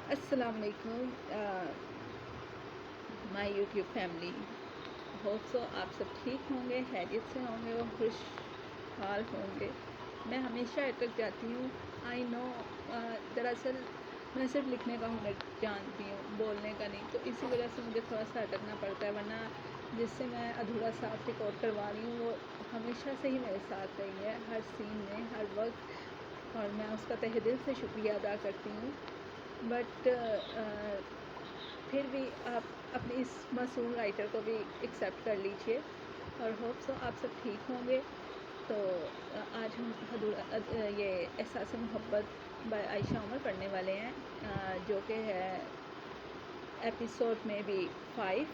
السلام علیکم مائی YouTube family. Hope so آپ سب ٹھیک ہوں گے، خیریت سے ہوں گے اور خوشحال ہوں گے. میں ہمیشہ اٹک جاتی ہوں. آئی نو دراصل میں صرف لکھنے کا ہنر جانتی ہوں، بولنے کا نہیں، تو اسی وجہ سے مجھے تھوڑا سا اٹکنا پڑتا ہے، ورنہ جس سے میں ادھورا صاف ریکارڈ کروا رہی ہوں وہ ہمیشہ سے ہی میرے ساتھ رہی ہے، ہر سین میں، ہر وقت، اور میں اس کا تہ دل سے شکریہ ادا کرتی ہوں. بٹ پھر بھی آپ اپنی اس معصوم رائٹر کو بھی ایکسیپٹ کر لیجئے، اور ہوپ سو آپ سب ٹھیک ہوں گے. تو آج ہم یہ احساس محبت بائی عائشہ عمر پڑھنے والے ہیں، جو کہ ہے ایپیسوڈ میں بھی 5.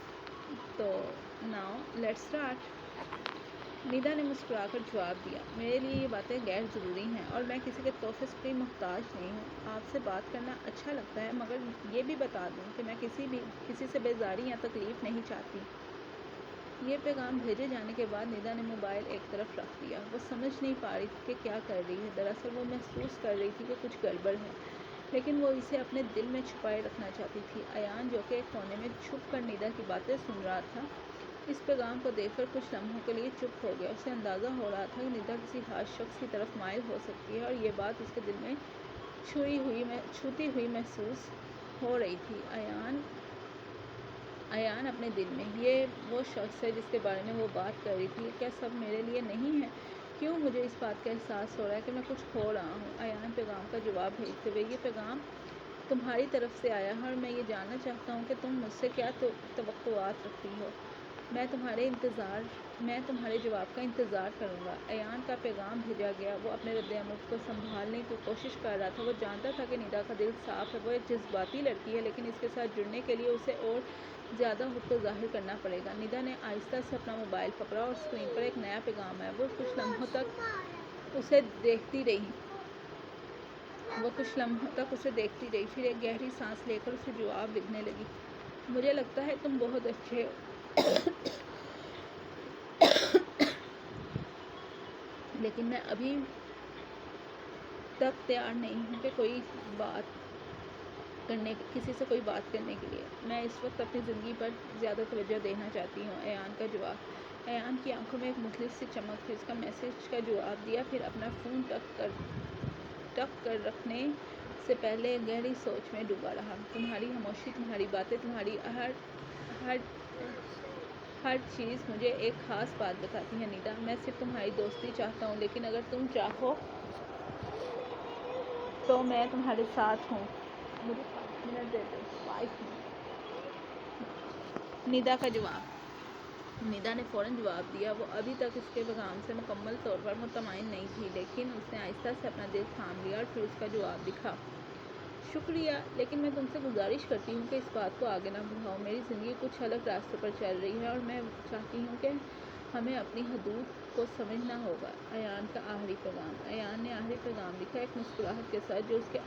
تو ناؤ لیٹس اسٹارٹ. ندا نے مسکرا کر جواب دیا، میرے لیے یہ باتیں غیر ضروری ہیں اور میں کسی کے تحفے کی محتاج نہیں ہوں. آپ سے بات کرنا اچھا لگتا ہے، مگر یہ بھی بتا دوں کہ میں کسی سے بیزاری یا تکلیف نہیں چاہتی. یہ پیغام بھیجے جانے کے بعد ندا نے موبائل ایک طرف رکھ دیا. وہ سمجھ نہیں پا رہی تھی کہ کیا کر رہی ہے. دراصل وہ محسوس کر رہی تھی کہ کچھ گڑبڑ ہے، لیکن وہ اسے اپنے دل میں چھپائے رکھنا چاہتی تھی. ایان، جو کہ ایک کونے میں چھپ کر ندا کی باتیں سن رہا تھا، اس پیغام کو دیکھ کر کچھ لمحوں کے لیے چپ ہو گیا. اسے اندازہ ہو رہا تھا کہ ندا کسی خاص شخص کی طرف مائل ہو سکتی ہے، اور یہ بات اس کے دل میں چھوتی ہوئی محسوس ہو رہی تھی. ایان اپنے دل میں، یہ وہ شخص ہے جس کے بارے میں وہ بات کر رہی تھی. کیا سب میرے لیے نہیں ہے؟ کیوں مجھے اس بات کا احساس ہو رہا ہے کہ میں کچھ کھو رہا ہوں؟ ایان پیغام کا جواب بھیجتے ہوئے، یہ پیغام تمہاری طرف سے آیا ہے اور میں یہ جاننا چاہتا ہوں کہ تم مجھ سے کیا توقعات رکھتی ہو. میں تمہارے جواب کا انتظار کروں گا. ایان کا پیغام بھیجا گیا. وہ اپنے رد عمل کو سنبھالنے کی کوشش کر رہا تھا. وہ جانتا تھا کہ ندا کا دل صاف ہے، وہ ایک جذباتی لڑکی ہے، لیکن اس کے ساتھ جڑنے کے لیے اسے اور زیادہ خود کو ظاہر کرنا پڑے گا. ندا نے آہستہ سے اپنا موبائل پکڑا اور اسکرین پر ایک نیا پیغام آیا. وہ کچھ لمحوں تک اسے دیکھتی رہی. پھر ایک گہری سانس لے کر اسے جواب لکھنے لگی. مجھے لگتا ہے تم بہت اچھے ہو، لیکن میں ابھی تک تیار نہیں ہوں کہ کسی سے کوئی بات کرنے کے لیے. میں اس وقت اپنی زندگی پر زیادہ توجہ دینا چاہتی ہوں. ایان کا جواب. ایان کی آنکھوں میں ایک مخلص سی چمک تھی. اس کا میسج کا جواب دیا، پھر اپنا فون ٹک کر رکھنے سے پہلے گہری سوچ میں ڈوبا رہا. تمہاری خاموشی، تمہاری باتیں، تمہاری ہر چیز مجھے ایک خاص بات بتاتی ہے ندا. میں صرف تمہاری دوستی چاہتا ہوں، لیکن اگر تم چاہو تو میں تمہارے ساتھ ہوں. مجھے 5 منٹ دے دو. 5 منٹ. ندا کا جواب. ندا نے فوراً جواب دیا. وہ ابھی تک اس کے پیغام سے مکمل طور پر مطمئن نہیں تھی، لیکن اس نے آہستہ سے اپنا دل تھام لیا اور پھر اس کا جواب لکھا. شکریہ، لیکن میں تم سے گزارش کرتی ہوں کہ اس بات کو آگے نہ بڑھاؤ. میری زندگی کچھ الگ راستے پر چل رہی ہے اور میں چاہتی ہوں کہ ہمیں اپنی حدود کو سمجھنا ہوگا. ایان کا آخری پیغام. ایان نے آخری پیغام لکھا ایک مسکراہٹ کے ساتھ جو اس کے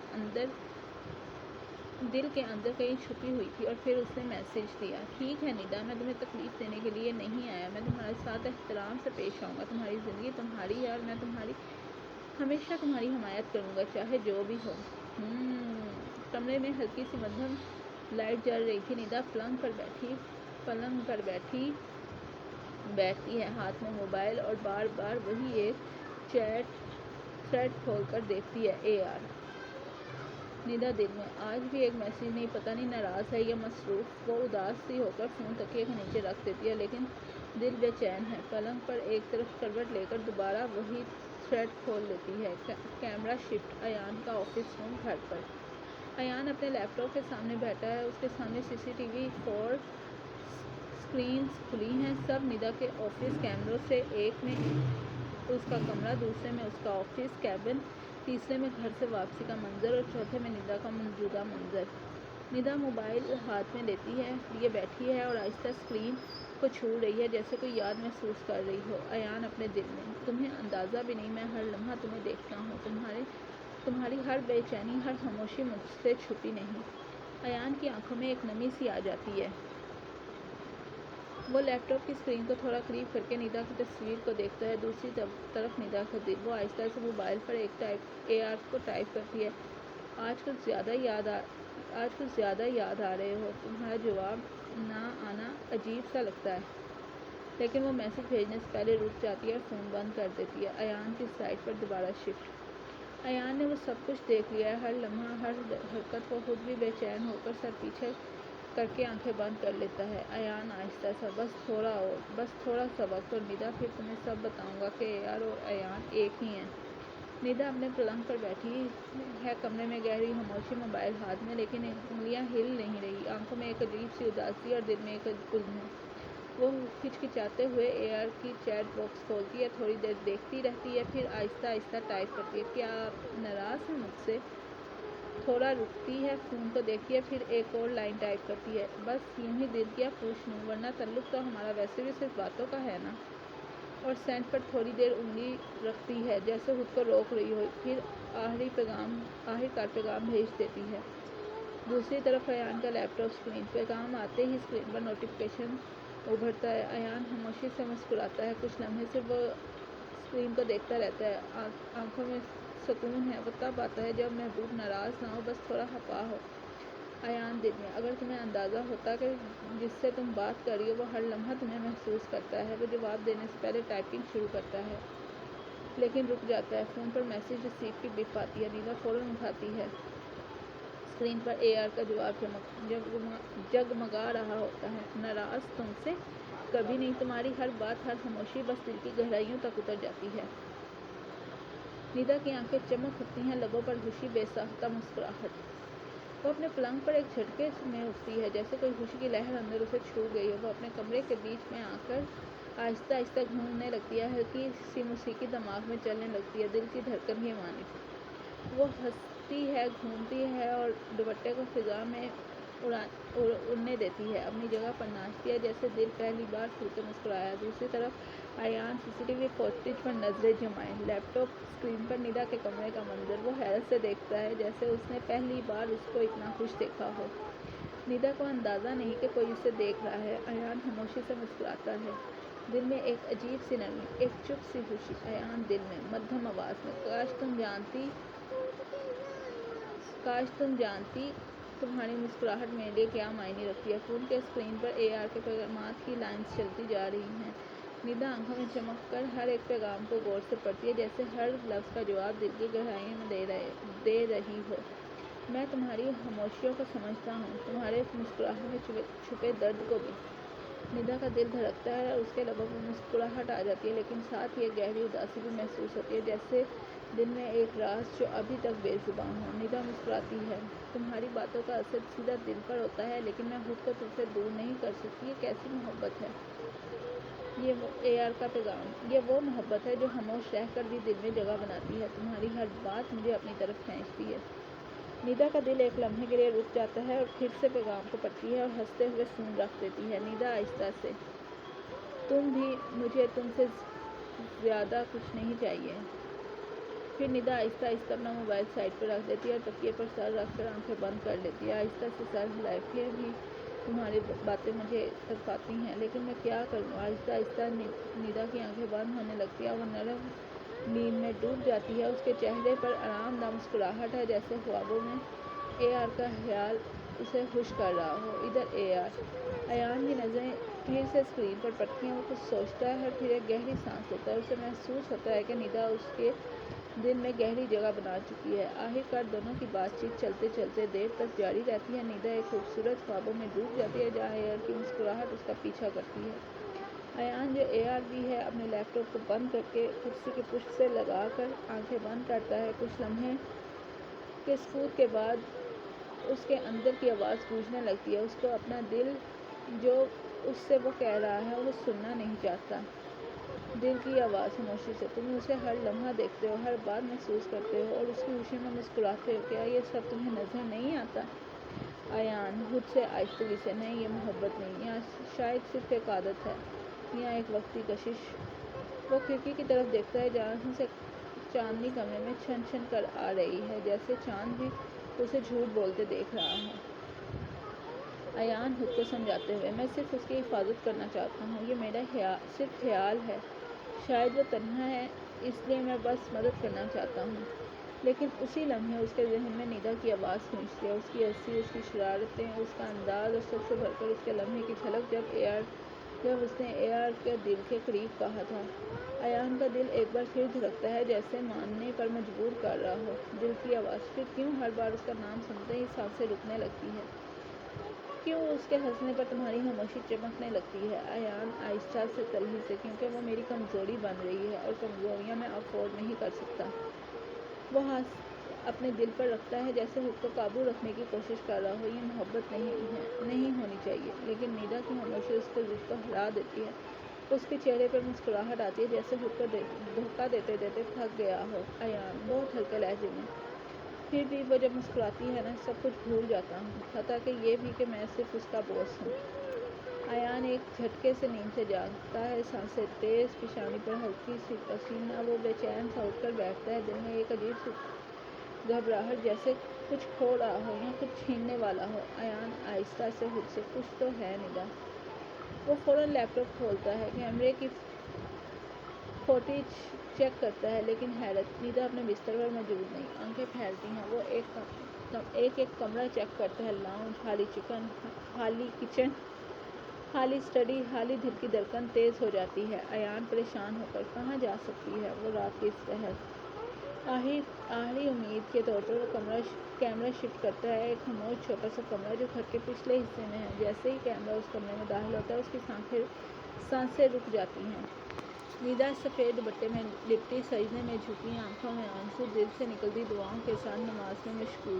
دل کے اندر کہیں چھپی ہوئی تھی، اور پھر اس نے میسج دیا. ٹھیک ہے ندا، میں تمہیں تکلیف دینے کے لیے نہیں آیا. میں تمہارے ساتھ احترام سے پیش آؤں گا. تمہاری زندگی تمہاری ہے اور میں ہمیشہ تمہاری حمایت کروں گا، چاہے جو بھی ہو. کمرے میں ہلکی سی مدھم لائٹ جل رہی تھی. ندا پلنگ پر بیٹھتی ہے، ہاتھ میں موبائل، اور بار بار وہی ایک چیٹ تھریڈ کھول کر دیکھتی ہے. AR. ندا دل میں، آج بھی ایک میسج نہیں. پتہ نہیں ناراض ہے یا مصروف. وہ اداس سی ہو کر فون تکیے کے نیچے رکھ دیتی ہے، لیکن دل بے چین ہے. پلنگ پر ایک طرف کروٹ لے کر دوبارہ وہی تھریڈ کھول لیتی ہے. Camera shift. ایان کا آفس روم گھر پر. ایان اپنے لیپ ٹاپ کے سامنے بیٹھا ہے. اس کے سامنے CCTV 4 اسکرینز کھلی ہیں، سب ندا کے آفس کیمروں سے. ایک میں اس کا کمرہ، دوسرے میں اس کا آفس کیبن، تیسرے میں گھر سے واپسی کا منظر، اور چوتھے میں ندا کا موجودہ منظر. ندا موبائل ہاتھ میں لیے بیٹھی ہے اور آہستہ اسکرین کو چھو رہی ہے، جیسے کوئی یاد محسوس کر رہی ہو. ایان اپنے دل میں، تمہیں اندازہ بھی نہیں، میں ہر لمحہ تمہیں دیکھتا ہوں. تمہاری ہر بے چینی، ہر خاموشی مجھ سے چھپی نہیں. ایان کی آنکھوں میں ایک نمی سی آ جاتی ہے. وہ لیپ ٹاپ کی اسکرین کو تھوڑا قریب کر کے ندا کی تصویر کو دیکھتا ہے. دوسری طرف ندا کا دل. وہ آہستہ سے موبائل پر AR کو ٹائپ کرتی ہے. آج کچھ زیادہ آج کچھ زیادہ یاد آ رہے ہو۔ تمہارا جواب نہ آنا عجیب سا لگتا ہے، لیکن وہ میسج بھیجنے سے پہلے رک جاتی ہے اور فون بند کر دیتی ہے۔ ایان کی سائٹ پر دوبارہ شفٹ۔ ایان نے وہ سب کچھ دیکھ لیا ہے، ہر لمحہ، ہر حرکت۔ وہ خود بھی بے چین ہو کر سر پیچھے کر کے آنکھیں بند کر لیتا ہے۔ ایان آہستہ سا، بس تھوڑا اور، بس تھوڑا سا وقت اور ندا، پھر تمہیں سب بتاؤں گا کہ AR اور ایان ایک ہی ہیں۔ ندا اپنے پلنگ پر بیٹھی ہے، کمرے میں گہری خاموشی، موبائل ہاتھ میں، لیکن انگلیاں ہل نہیں رہی۔ آنکھوں میں ایک عجیب سی اداسی اور دل میں ایک الجھن۔ وہ ہچکچاتے ہوئے AR کی چیٹ باکس کھولتی ہے، تھوڑی دیر دیکھتی رہتی ہے، پھر آہستہ آہستہ ٹائپ کرتی ہے، کیا آپ ناراض ہیں مجھ سے؟ تھوڑا رکتی ہے، فون کو دیکھتی ہے، پھر ایک اور لائن ٹائپ کرتی ہے، بس یوں ہی دل کیا پوچھ لوں، ورنہ تعلق تو ہمارا ویسے بھی صرف باتوں کا ہے نا۔ اور سینڈ پر تھوڑی دیر انگلی رکھتی ہے، جیسے خود کو روک رہی ہو، پھر آخر کار پیغام بھیج دیتی ہے۔ دوسری طرف ایان کا لیپ ٹاپ اسکرین۔ پیغام آتے ہی اسکرین پر نوٹیفکیشن ابھرتا ہے۔ ایان خاموشی سے مسکراتا ہے، کچھ لمحے صرف وہ اسکرین کو دیکھتا رہتا ہے۔ آنکھوں میں سکون ہے۔ وہ تب آتا ہے جب محبوب ناراض نہ ہو، بس تھوڑا خفا ہو۔ ایان دل میں، اگر تمہیں اندازہ ہوتا کہ جس سے تم بات کر رہی ہو وہ ہر لمحہ تمہیں محسوس کرتا ہے۔ وہ جواب دینے سے پہلے ٹائپنگ شروع کرتا ہے، لیکن رک جاتا ہے۔ فون پر میسج ریسیو کی بپ آتی ہے۔ ندا فوراً اٹھاتی ہے۔ اسکرین پر AR کا جواب جگمگا رہا ہوتا ہے، ناراض تم سے کبھی نہیں، تمہاری ہر بات، ہر خاموشی بس دل کی گہرائیوں تک اتر جاتی ہے۔ ندا کی آنکھیں چمک اٹھتی ہیں، لبوں پر خوشی، بے ساختہ مسکراہٹ۔ وہ اپنے پلنگ پر ایک جھٹکے میں اٹھتی ہے، جیسے کوئی خوشی کی لہر اندر اسے چھو گئی ہو۔ وہ اپنے کمرے کے بیچ میں آ کر آہستہ آہستہ گھومنے لگتی ہے، ہلکی سی موسیقی دماغ میں چلنے لگتی ہے، دل کی دھڑکن کی مانند۔ وہ ہنستی ہے، گھومتی ہے اور دوپٹے کو فضا میں اڑنے دیتی ہے، اپنی جگہ پر ناچتی ہے جیسے دل پہلی بار کھل کر مسکرایا۔ دوسری طرف ایان CCTV فوٹیج پر نظریں جمائے، لیپ ٹاپ اسکرین پر ندا کے کمرے کا منظر۔ وہ حیرت سے دیکھتا ہے، جیسے اس نے پہلی بار اس کو اتنا خوش دیکھا ہو۔ ندا کو اندازہ نہیں کہ کوئی اسے دیکھ رہا ہے۔ ایان خاموشی سے مسکراتا ہے، دل میں ایک عجیب سی نرمی، ایک چپ سی خوشی۔ ایان دل میں، مدھم آواز میں، کاش تم جانتی تمہاری مسکراہٹ میرے لیے کیا معنی رکھتی ہے۔ فون کے اسکرین پر AR کے پیغامات کی لائنز چلتی جا رہی ہیں۔ ندا آنکھوں میں چمک کر ہر ایک پیغام کو غور سے پڑھتی ہے، جیسے ہر لفظ کا جواب دل کی گہرائیوں میں دے رہی ہو۔ میں تمہاری خاموشیوں کو سمجھتا ہوں، تمہارے مسکراہٹ میں چھپے درد کو بھی۔ ندا کا دل دھڑکتا ہے اور اس کے لبوں پر مسکراہٹ آ جاتی ہے، لیکن ساتھ ہی ایک گہری اداسی بھی محسوس ہوتی ہے، جیسے دل میں ایک راز جو ابھی تک بے زبان ہو۔ ندا مسکراتی ہے، تمہاری باتوں کا اثر سیدھا دل پر ہوتا ہے، لیکن میں خود کو تم سے دور نہیں کر سکتی۔ یہ کیسی محبت ہے؟ یہ AR کا پیغام، یہ وہ محبت ہے جو خاموش رہ کر بھی دل میں جگہ بناتی ہے۔ تمہاری ہر بات مجھے اپنی طرف کھینچتی ہے۔ ندا کا دل ایک لمحے کے لیے رک جاتا ہے اور پھر سے پیغام کو پڑھتی ہے اور ہنستے ہوئے فون رکھ دیتی ہے۔ ندا آہستہ سے، تم بھی، مجھے تم سے زیادہ کچھ نہیں چاہیے۔ پھر ندا آہستہ آہستہ اپنا موبائل سائڈ پر رکھ دیتی ہے اور تکیے پر سر رکھ کر آنکھیں بند کر لیتی ہے۔ آہستہ سے سر ہلائے، پھر بھی تمہاری باتیں مجھے تڑپاتی ہیں، لیکن میں کیا کروں؟ آہستہ آہستہ ندا کی آنکھیں بند ہونے لگتی ہیں، وہ نرم نیند میں ڈوب جاتی ہے۔ اس کے چہرے پر آرام دہ مسکراہٹ ہے، جیسے خوابوں میں AR کا خیال اسے خوش کر رہا ہو۔ ادھر AR، ایان کی نظریں پھر سے اسکرین پر پڑتی ہیں۔ وہ کچھ سوچتا ہے اور پھر ایک گہری سانس لیتا ہے۔ اسے محسوس ہوتا ہے کہ ندا اس کے دل میں گہری جگہ بنا چکی ہے۔ آخر کار دونوں کی بات چیت چلتے چلتے دیر تک جاری رہتی ہے۔ ندا ایک خوبصورت خوابوں میں ڈوب جاتی ہے، جہاں AR کی مسکراہٹ اس کا پیچھا کرتی ہے۔ ایان، جو AR بھی ہے، اپنے لیپ ٹاپ کو بند کر کے کرسی کی پشت سے لگا کر آنکھیں بند کرتا ہے۔ کچھ لمحے کے سکوت کے بعد اس کے اندر کی آواز گونجنے لگتی ہے، اس کو اپنا دل جو اس سے وہ کہہ رہا ہے وہ سننا نہیں چاہتا۔ دل کی آواز خاموشی سے، تم اسے ہر لمحہ دیکھتے ہو، ہر بات محسوس کرتے ہو اور اس کی خوشی میں مسکراتے ہو، کیا یہ سب تمہیں نظر نہیں آتا؟ ایان، خود سے، آہستگی سے، نہیں، یہ محبت نہیں، یا شاید صرف ایک عادت ہے، یا ایک وقتی کشش۔ وہ کھڑکی کی طرف دیکھتا ہے، جہاں سے چاندنی کمرے میں چھن چھن کر آ رہی ہے، جیسے چاند بھی اسے جھوٹ بولتے دیکھ رہا ہو۔ ایان خود کو سمجھاتے ہوئے، میں صرف اس کی حفاظت کرنا چاہتا ہوں، یہ میرا صرف خیال ہے، شاید وہ تنہا ہے، اس لیے میں بس مدد کرنا چاہتا ہوں۔ لیکن اسی لمحے اس کے ذہن میں ندا کی آواز گونجتی ہے، اس کی ہنسی، اس کی شرارتیں، اس کا انداز، اور سب سے بڑھ کر اس کے لمحے کی جھلک جب اس نے اے آر کے دل کے قریب کہا تھا۔ ایان کا دل ایک بار پھر دھڑکتا ہے، جیسے ماننے پر مجبور کر رہا ہو۔ دل کی آواز، پھر کیوں ہر بار اس کا نام سنتے ہی سانسیں رکنے لگتی ہے؟ کیوں اس کے ہنسنے پر تمہاری خاموشی چمکنے لگتی ہے؟ ایان آہستہ سے تلخی سے، کیونکہ وہ میری کمزوری بن رہی ہے، اور کمزوریاں میں افورڈ نہیں کر سکتا۔ وہ ہاتھ اپنے دل پر رکھتا ہے، جیسے خود کو قابو رکھنے کی کوشش کر رہا ہو۔ یہ محبت نہیں ہونی چاہیے، لیکن ندا کی خاموشی اس کے ضد کو ہرا دیتی ہے۔ اس کے چہرے پر مسکراہٹ آتی ہے، جیسے خود کو دھوکہ دیتے دیتے تھک گیا ہو۔ ایان، بہت ہلکے لہجے میں، پھر بھی وہ جب مسکراتی ہے نا، سب کچھ بھول جاتا ہوں، حتیٰ کہ یہ بھی کہ میں صرف اس کا باس ہوں۔ ایان ایک جھٹکے سے نیند سے جاگتا ہے، سانسیں تیز، پیشانی پر ہلکی سی پسینہ۔ وہ بے چین سا اٹھ کر بیٹھتا ہے، دل میں ایک عجیب سی گھبراہٹ، جیسے کچھ کھو رہا ہو یا کچھ چھیننے والا ہو۔ ایان آہستہ سے خود سے، کچھ تو ہے ندا۔ وہ فوراً لیپ ٹاپ کھولتا ہے، کیمرے کی فوٹیج چیک کرتا ہے، لیکن حیرت، ندا اپنے بستر پر موجود نہیں۔ آنکھیں پھیلتی ہیں، وہ ایک کمرہ چیک کرتا ہے، لاؤنج، خالی کچن، خالی اسٹڈی، خالی۔ دل کی دھڑکن تیز ہو جاتی ہے۔ ایان پریشان ہو کر، کہاں جا سکتی ہے وہ رات کے اس پہر؟ آخری امید کے طور پر وہ کیمرہ شفٹ کرتا ہے، ایک خاموش چھوٹا سا کمرہ جو گھر کے پچھلے حصے میں ہے۔ جیسے ہی کیمرہ اس کمرے میں داخل ہوتا ہے، اس کی سانسیں رک جاتی ہیں۔ ندا سفید دوپٹے میں لپٹی، سجدے میں جھکی، آنکھوں میں آنسو، دل سے نکلتی دعاؤں کے ساتھ نماز میں مشغول۔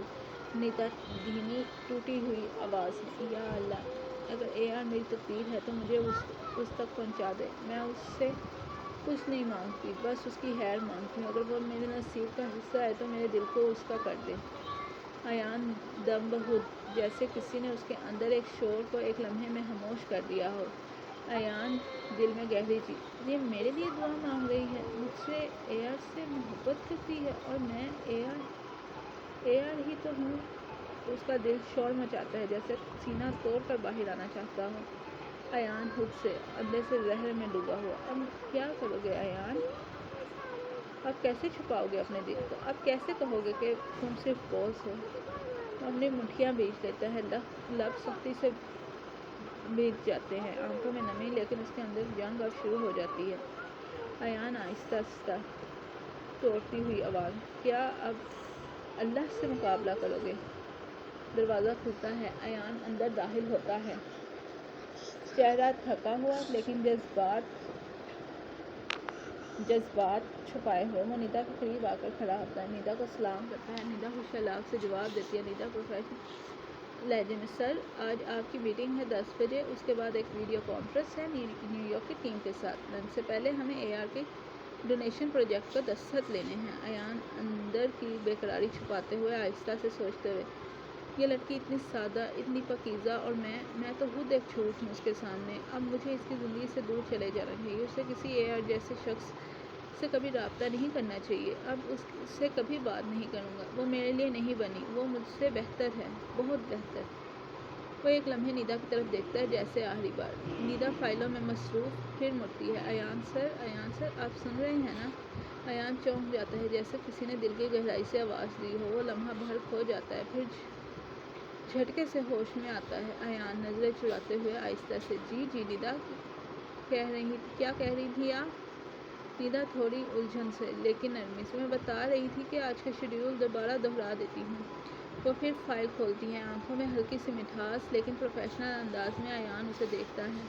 ندا دھیمی ٹوٹی ہوئی آواز میں، یا اللہ، اگر اے آر میری تقدیر ہے تو مجھے اس تک پہنچا دے۔ میں اس سے کچھ نہیں مانگتی، بس اس کی خیر مانگتی ہوں۔ اگر وہ میرے نصیب کا حصہ ہے تو میرے دل کو اس کا کر دے۔ ایان دم بخود، جیسے کسی نے اس کے اندر ایک شور کو ایک لمحے میں خاموش کر دیا ہو۔ ایان دل میں گہری چیخ، یہ میرے لیے دعا مانگ رہی ہے، مجھ سے، اے آر سے محبت کرتی ہے، اور میں اے آر ہی تو ہوں۔ اس کا دل شور مچاتا ہے، جیسے سینہ توڑ کر باہر آنا چاہتا ہو۔ ایان خود سے، اندر سے زہر میں ڈوبا ہوا، اب کیا کرو گے ایان؟ اب کیسے چھپاؤ گے اپنے دل کو؟ اب کیسے کہو گے کہ تم صرف باس ہو؟ وہ اپنی مٹھیاں بیچ لیتا ہے، لب سختی سے بیچ جاتے ہیں، آنکھوں میں نمی، لیکن اس کے اندر جنگ اب شروع ہو جاتی ہے۔ ایان آہستہ توڑتی ہوئی آواز، کیا اب اللہ سے مقابلہ کرو گے؟ دروازہ کھلتا ہے، ایان اندر داخل ہوتا ہے، چہرہ تھکا ہوا، لیکن جذبات چھپائے ہوئے۔ وہ ندا کے قریب آ کر کھڑا ہوتا ہے، ندا کو سلام کرتا ہے۔ ندا خوش اخلاق سے جواب دیتی ہے۔ ندا پروفیشنل لہجے میں، سر، آج آپ کی میٹنگ ہے 10 بجے، اس کے بعد ایک ویڈیو کانفرنس ہے نیو یارک کی ٹیم کے ساتھ، لنچ سے پہلے ہمیں اے آر کے ڈونیشن پروجیکٹ پر دستخط لینے ہیں۔ ایان اندر کی بے قراری چھپاتے ہوئے، آہستہ سے سوچتے ہوئے، یہ لڑکی اتنی سادہ، اتنی پاکیزہ، اور میں تو خود ایک جھوٹ ہوں اس کے سامنے۔ اب مجھے اس کی زندگی سے دور چلے جانا چاہیے، اسے کسی اے آر جیسے شخص سے کبھی رابطہ نہیں کرنا چاہیے۔ اب اس سے کبھی بات نہیں کروں گا، وہ میرے لیے نہیں بنی، وہ مجھ سے بہتر ہے، بہت بہتر۔ وہ ایک لمحے ندا کی طرف دیکھتا ہے، جیسے آخری بار۔ ندا فائلوں میں مصروف، پھر مڑتی ہے، ایان سر، آپ سن رہے ہیں نا؟ ایان چونک جاتا ہے، جیسے کسی نے دل کی گہرائی سے آواز دی ہو۔ وہ لمحہ بھر کھو جاتا ہے، پھر جھٹکے سے ہوش میں آتا ہے۔ ایان نظریں چراتے ہوئے آہستہ سے، جی ندا، کیا کہہ رہی تھی آپ؟ ندا تھوڑی الجھن سے، لیکن نرمی سے، میں بتا رہی تھی کہ آج کا شیڈول دوبارہ دہرا دیتی ہوں۔ وہ پھر فائل کھولتی ہیں، آنکھوں میں ہلکی سی مٹھاس، لیکن پروفیشنل انداز میں۔ ایان اسے دیکھتا ہے،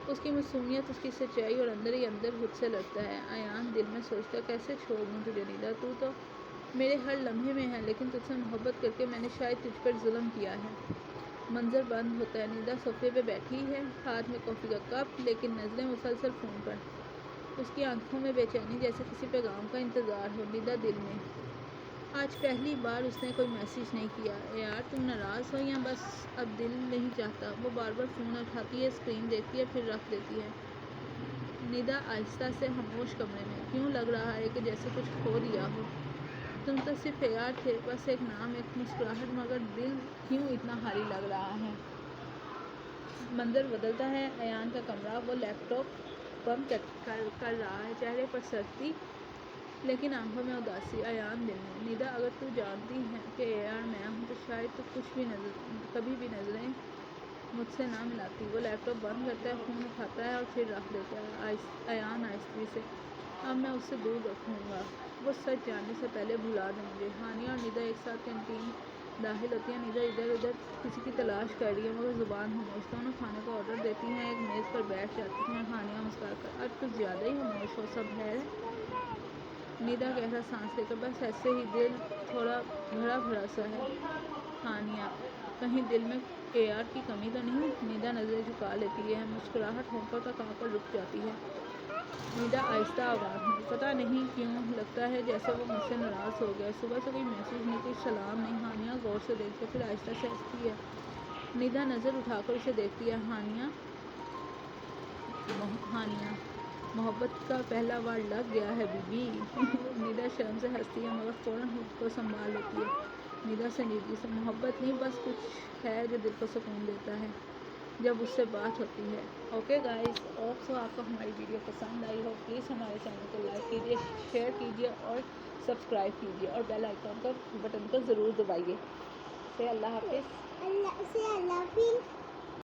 اس کی معصومیت، اس کی سچائی، اور اندر ہی اندر خود سے لڑتا ہے۔ ایان دل میں سوچتا ہے، کیسے چھوڑ دوں تجھے ندا، تو میرے ہر لمحے میں ہے، لیکن تجھ سے محبت کر کے میں نے شاید تجھ پر ظلم کیا ہے۔ منظر بند ہوتا ہے، ندا صوفے پہ بیٹھی ہے، ہاتھ میں کافی کا کپ، لیکن نظریں مسلسل فون پر۔ اس کی آنکھوں میں بے چینی، جیسے کسی پیغام کا انتظار ہو۔ ندا دل میں، آج پہلی بار اس نے کوئی میسج نہیں کیا، یار تم ناراض ہو یا بس اب دل نہیں چاہتا؟ وہ بار بار فون اٹھاتی ہے، اسکرین دیکھتی ہے، پھر رکھ دیتی ہے۔ ندا آہستہ سے، خاموش کمرے میں، کیوں لگ رہا ہے کہ جیسے کچھ کھو دیا ہو؟ تم تو صرف اے آر تھے، بس ایک نام، ایک مسکراہٹ، مگر دل کیوں اتنا خالی لگ رہا ہے؟ منظر بدلتا ہے، ایان کا کمرہ، وہ لیپ ٹاپ بند کر رہا ہے، چہرے پر سردی لیکن آنکھوں میں اداسی، ایان دل میں، ندا اگر تو جانتی ہے کہ AR میں ہوں تو شاید تو کبھی بھی نظریں مجھ سے نہ ملاتی۔ وہ لیپ ٹاپ بند کرتا ہے، فون اٹھاتا ہے اور پھر رکھ دیتا ہے۔ ایان آہستگی سے: اب میں اسے دور رکھوں گا، وہ سچ جاننے سے پہلے بھلا دے مجھے۔ ہانیہ اور ندا ایک ساتھ کینٹین داخل ہوتی ہیں۔ ندا ادھر ادھر کسی کی تلاش کر رہی ہے مگر زبان خاموش۔ دونوں کھانے کا آرڈر دیتی ہیں، ایک میز پر بیٹھ جاتی ہیں۔ ہانیہ مسکرا کر: آج کچھ زیادہ ہی خاموش ہو، سب ہے؟ ندا گہرا سانس لے کر: بس ایسے ہی، دل تھوڑا بھرا بھرا سا ہے۔ ہانیہ: کہیں دل میں AR کی کمی تو نہیں؟ ندا نظریں جھکا لیتی ہے، مسکراہٹ ہونٹوں تک آ کر رک جاتی ہے۔ ندا آہستہ آواز میں: پتہ نہیں کیوں لگتا ہے جیسے وہ مجھ سے ناراض ہو گیا۔ صبح سے کوئی میسج نہیں، کوئی سلام نہیں۔ ہانیہ غور سے دیکھتی ہے، پھر آہستہ سے ہنستی ہے۔ ندا نظر اٹھا کر اسے دیکھتی ہے۔ ہانیہ: محبت کا پہلا وار لگ گیا ہے بی بی۔ ندا شرم سے ہنستی ہے مگر فوراً خود کو سنبھال لیتی ہے۔ ندا سنجیدگی سے: محبت نہیں، بس کچھ ہے جو دل کو سکون دیتا ہے جب اس سے بات ہوتی ہے۔ اوکے گائز، ہوپ آپ کو ہماری ویڈیو پسند آئی ہو۔ پلیز ہمارے چینل کو لائک کیجیے، شیئر کیجیے اور سبسکرائب کیجیے اور بیل آئیکن کا بٹن کو ضرور دبائیے۔ اللہ حافظ۔ اللہ حافظ۔